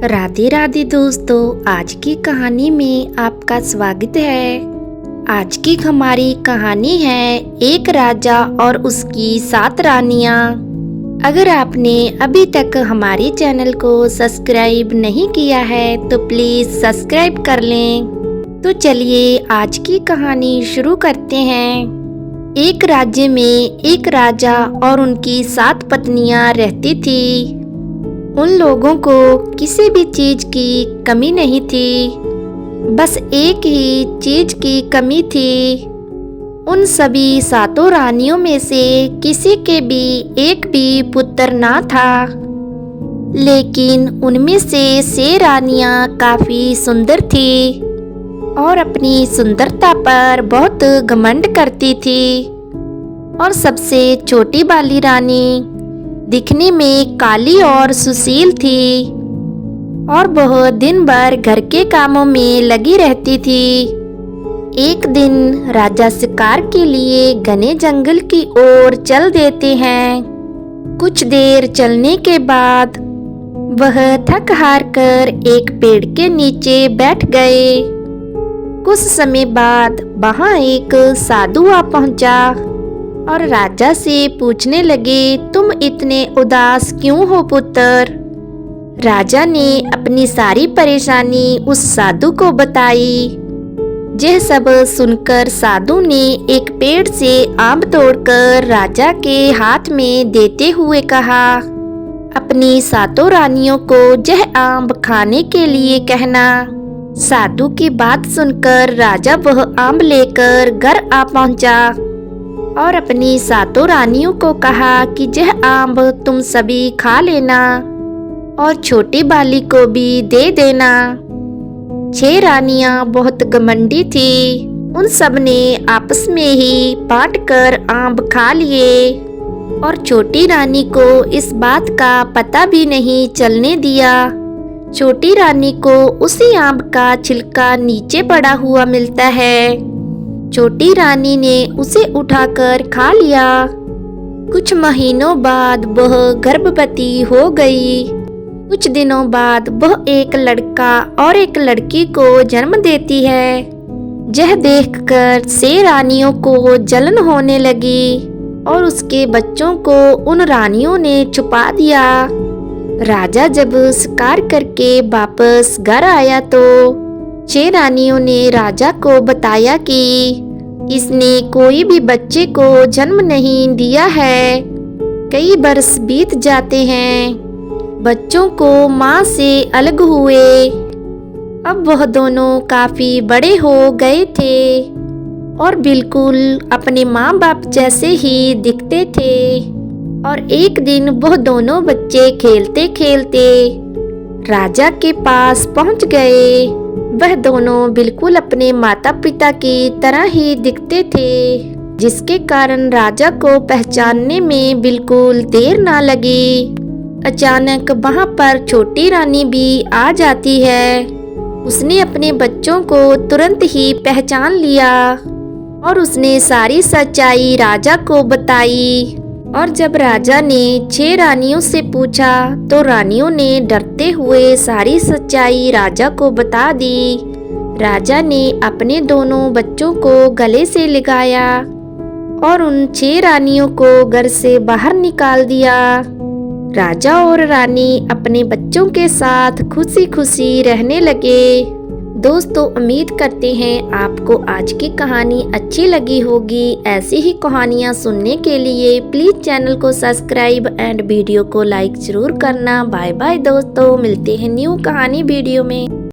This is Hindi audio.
राधे राधे दोस्तों, आज की कहानी में आपका स्वागत है। आज की हमारी कहानी है एक राजा और उसकी 7 रानियां। अगर आपने अभी तक हमारे चैनल को सब्सक्राइब नहीं किया है तो प्लीज सब्सक्राइब कर लें। तो चलिए आज की कहानी शुरू करते हैं। एक राज्य में एक राजा और उनकी 7 पत्नियां रहती थी। उन लोगों को किसी भी चीज की कमी नहीं थी, बस एक ही चीज की कमी थी। उन सभी 7 रानियों में से किसी के भी एक भी पुत्र ना था, लेकिन उनमें से 6 रानियां काफी सुंदर थी और अपनी सुंदरता पर बहुत घमंड करती थी। और सबसे छोटी वाली रानी दिखने में काली और सुशील थी और वह दिन भर घर के कामों में लगी रहती थी। एक दिन राजा शिकार के लिए घने जंगल की ओर चल देते हैं। कुछ देर चलने के बाद वह थक हार कर एक पेड़ के नीचे बैठ गए। कुछ समय बाद वहां एक साधु आ पहुंचा और राजा से पूछने लगे, तुम इतने उदास क्यों हो पुत्र? राजा ने अपनी सारी परेशानी उस साधु को बताई। यह सब सुनकर साधु ने एक पेड़ से आम तोड़कर राजा के हाथ में देते हुए कहा, अपनी 7 रानियों को यह आम खाने के लिए कहना। साधु की बात सुनकर राजा वह आम लेकर घर आ पहुंचा और अपनी 7 रानियों को कहा कि यह आम तुम सभी खा लेना और छोटी बाली को भी दे देना। 6 रानियां बहुत घमंडी थी। उन सब ने आपस में ही बांटकर आम खा लिए और छोटी रानी को इस बात का पता भी नहीं चलने दिया। छोटी रानी को उसी आम का छिलका नीचे पड़ा हुआ मिलता है। छोटी रानी ने उसे उठाकर खा लिया। कुछ महीनों बाद वह गर्भवती हो गई। कुछ दिनों बाद वह एक लड़का और एक लड़की को जन्म देती है। यह देखकर 6 रानियों को जलन होने लगी और उसके बच्चों को उन रानियों ने छुपा दिया। राजा जब शिकार करके वापस घर आया तो 6 रानियों ने राजा को बताया कि इसने कोई भी बच्चे को जन्म नहीं दिया है। कई बरस बीत जाते हैं, बच्चों को माँ से अलग हुए। अब वह दोनों काफी बड़े हो गए थे और बिल्कुल अपने माँ बाप जैसे ही दिखते थे। और एक दिन वह दोनों बच्चे खेलते खेलते राजा के पास पहुँच गए। वह दोनों बिल्कुल अपने माता पिता की तरह ही दिखते थे, जिसके कारण राजा को पहचानने में बिल्कुल देर ना लगी। अचानक वहां पर छोटी रानी भी आ जाती है। उसने अपने बच्चों को तुरंत ही पहचान लिया और उसने सारी सच्चाई राजा को बताई। और जब राजा ने 6 रानियों से पूछा तो रानियों ने डरते हुए सारी सच्चाई राजा को बता दी। राजा ने अपने दोनों बच्चों को गले से लगाया और उन 6 रानियों को घर से बाहर निकाल दिया। राजा और रानी अपने बच्चों के साथ खुशी खुशी रहने लगे। दोस्तों, उम्मीद करते हैं आपको आज की कहानी अच्छी लगी होगी। ऐसी ही कहानियाँ सुनने के लिए प्लीज चैनल को सब्सक्राइब एंड वीडियो को लाइक जरूर करना। बाय बाय दोस्तों, मिलते हैं न्यू कहानी वीडियो में।